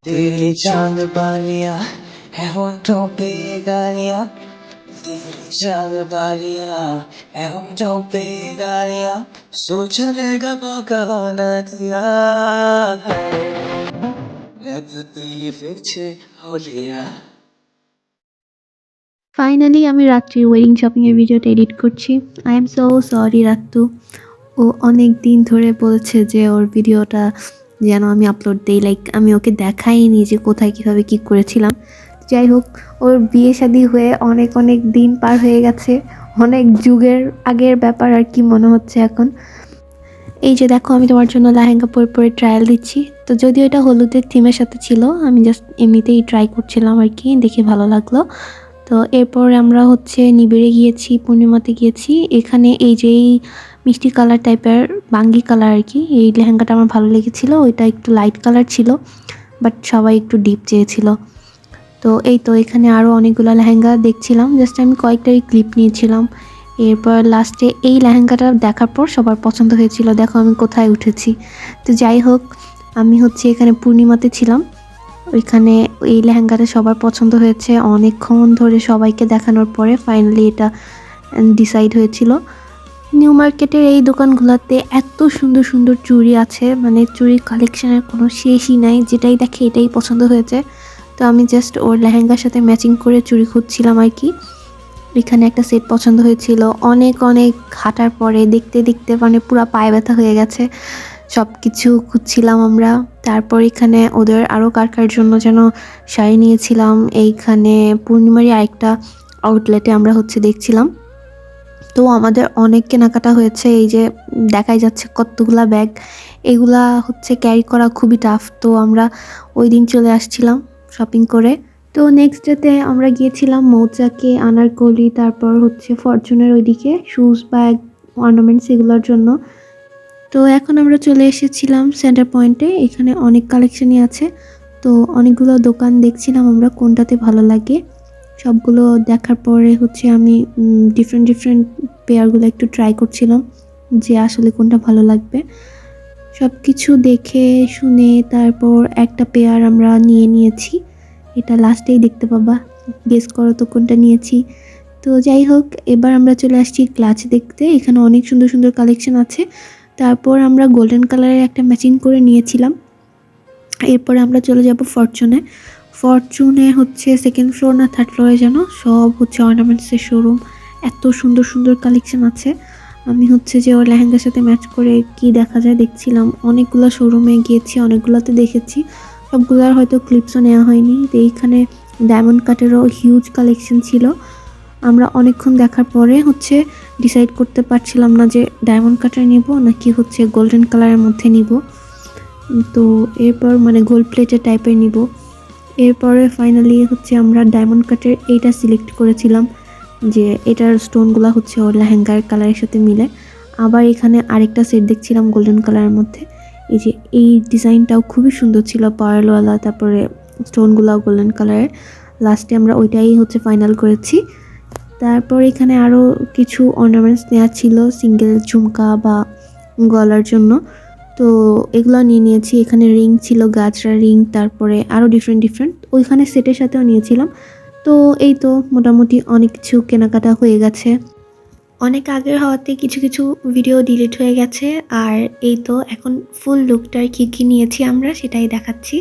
तेरी चांद बालियां है होठों पे गालियां, तेरी चांद बालियां है होठों पे गालियां, सोचने का मौका न दिया है, लगती पीछे हो लिया। ফাইনালি আমি রাত্রি ওয়েডিং শপিংয়ের ভিডিওটা এডিট করছি। I am so sorry Rattu. ও অনেক দিন ধরে বলছে যে ওর ভিডিওটা যেন আমি আপলোড দিই, লাইক আমি ওকে দেখাইনি যে কোথায় কীভাবে কী করেছিলাম। যাই হোক, ওর বিয়ে শাদী হয়ে অনেক অনেক দিন পার হয়ে গেছে, অনেক যুগের আগের ব্যাপার আর কি মনে হচ্ছে এখন। এই যে দেখো, আমি তোমার জন্য লেহেঙ্গা পরে পরে ট্রায়াল দিচ্ছি। তো যদিও এটা হলুদের থিমের সাথে ছিল, আমি জাস্ট এমনিতেই ট্রাই করছিলাম আর কি, দেখে ভালো লাগলো। তো এরপর আমরা হচ্ছে নিবিড়ে গিয়েছি, পূর্ণিমাতে গিয়েছি। এখানে এই যে এই মিষ্টি কালার টাইপের বাঙ্গি কালার আর কি, এই লেহেঙ্গাটা আমার ভালো লেগেছিলো। ওইটা একটু লাইট কালার ছিল, বাট সবাই একটু ডিপ চেয়েছিল। তো এই তো এখানে আরও অনেকগুলো লেহেঙ্গা দেখছিলাম, জাস্ট আমি কয়েকটাই ক্লিপ নিয়েছিলাম। এরপর লাস্টে এই লেহেঙ্গাটা দেখার পর সবার পছন্দ হয়েছিল। দেখো আমি কোথায় উঠেছি। তো যাই হোক, আমি হচ্ছে এখানে পূর্ণিমাতে ছিলাম, ওইখানে এই লেহেঙ্গাটা সবার পছন্দ হয়েছে। অনেকক্ষণ ধরে সবাইকে দেখানোর পরে ফাইনালি এটা ডিসাইড হয়েছিল। নিউ মার্কেটের এই দোকানগুলোতে এত সুন্দর সুন্দর চুড়ি আছে, মানে চুড়ির কালেকশনের কোনো শেষই নাই, যেটাই দেখে এটাই পছন্দ হয়েছে। তো আমি জাস্ট ওর লেহেঙ্গার সাথে ম্যাচিং করে চুড়ি খুঁজছিলাম আর কি। এখানে একটা সেট পছন্দ হয়েছিল, অনেক অনেক হাঁটার পরে দেখতে দেখতে মানে পুরো পায়ে ব্যথা হয়ে গেছে, সব কিছু খুঁজছিলাম আমরা। তারপর এখানে ওদের আরও কার কার জন্য যেন শাড়ি নিয়েছিলাম। এইখানে পূর্ণিমারই আরেকটা আউটলেটে আমরা হচ্ছে দেখছিলাম। তো আমাদের অনেক কেনাকাটা হয়েছে, এই যে দেখাই যাচ্ছে কতগুলা ব্যাগ, এগুলা হচ্ছে ক্যারি করা খুবই টাফ। তো আমরা ওই দিন চলে আসছিলাম শপিং করে। তো নেক্সট ডেতে আমরা গিয়েছিলাম মৌচাকে, আনারকলি, তারপর হচ্ছে ফরচুনের ওইদিকে শুজ, ব্যাগ, অর্নামেন্টস এগুলোর জন্য। তো এখন আমরা চলে এসেছিলাম সেন্টার পয়েন্টে, এখানে অনেক কালেকশনই আছে। তো অনেকগুলো দোকান দেখছিলাম আমরা কোনটাতে ভালো লাগে। সবগুলো দেখার পরে হচ্ছে আমি ডিফারেন্ট পেয়ারগুলো একটু ট্রাই করছিলাম যে আসলে কোনটা ভালো লাগবে। সব কিছু দেখে শুনে তারপর একটা পেয়ার আমরা নিয়েছি। এটা লাস্টেই দেখতে পাবা, গেস করো তো কোনটা নিয়েছি। তো যাই হোক, এবার আমরা চলে আসছি ক্লাচ দেখতে, এখানে অনেক সুন্দর সুন্দর কালেকশন আছে। তারপর আমরা গোল্ডেন কালারের একটা ম্যাচিং করে নিয়েছিলাম। এরপরে আমরা চলে যাব ফরচুনে হচ্ছে সেকেন্ড ফ্লোর না থার্ড ফ্লোরে যেন, সব হচ্ছে অর্নামেন্টসের শোরুম, এত সুন্দর সুন্দর কালেকশন আছে। আমি হচ্ছে যে ওর লেহেঙ্গার সাথে ম্যাচ করে কি দেখা যায় দেখছিলাম। অনেকগুলো শোরুমে গিয়েছি, অনেকগুলোতে দেখেছি, সবগুলোর হয়তো ক্লিপসও নেওয়া হয়নি। তো এইখানে ডায়মন্ড কাটেরও হিউজ কালেকশন ছিল। আমরা অনেকক্ষণ দেখার পরে হচ্ছে ডিসাইড করতে পারছিলাম না যে ডায়মন্ড কাটার নিব নাকি হচ্ছে গোল্ডেন কালারের মধ্যে নিব। তো এরপর মানে গোল্ড প্লেটের টাইপের নিব। এরপরে ফাইনালি হচ্ছে আমরা ডায়মন্ড কাটের এইটা সিলেক্ট করেছিলাম, যে এটার স্টোনগুলো হচ্ছে ওর লেহেঙ্গার কালারের সাথে মিলে। আবার এখানে আরেকটা সেট দেখছিলাম গোল্ডেন কালারের মধ্যে, এই যে এই ডিজাইনটাও খুবই সুন্দর ছিল, পার্লওয়ালা, তারপরে স্টোনগুলো গোল্ডেন কালারের। লাস্টে আমরা ওইটাই হচ্ছে ফাইনাল করেছি। তারপর এখানে আরও কিছু অর্নামেন্টস নেওয়া ছিল, সিঙ্গেল ঝুমকা বা গলার জন্য, তো এগুলো নিয়েছি। এখানে রিং ছিল, গাজরা রিং, তারপরে আরও ডিফারেন্ট ওইখানে সেটের সাথেও নিয়েছিলাম। তো এই তো মোটামুটি অনেক কিছু কেনাকাটা হয়ে গেছে। অনেক আগের হওয়াতে কিছু কিছু ভিডিও ডিলিট হয়ে গেছে। আর এই তো এখন ফুল লুকটার কী কী নিয়েছি আমরা সেটাই দেখাচ্ছি।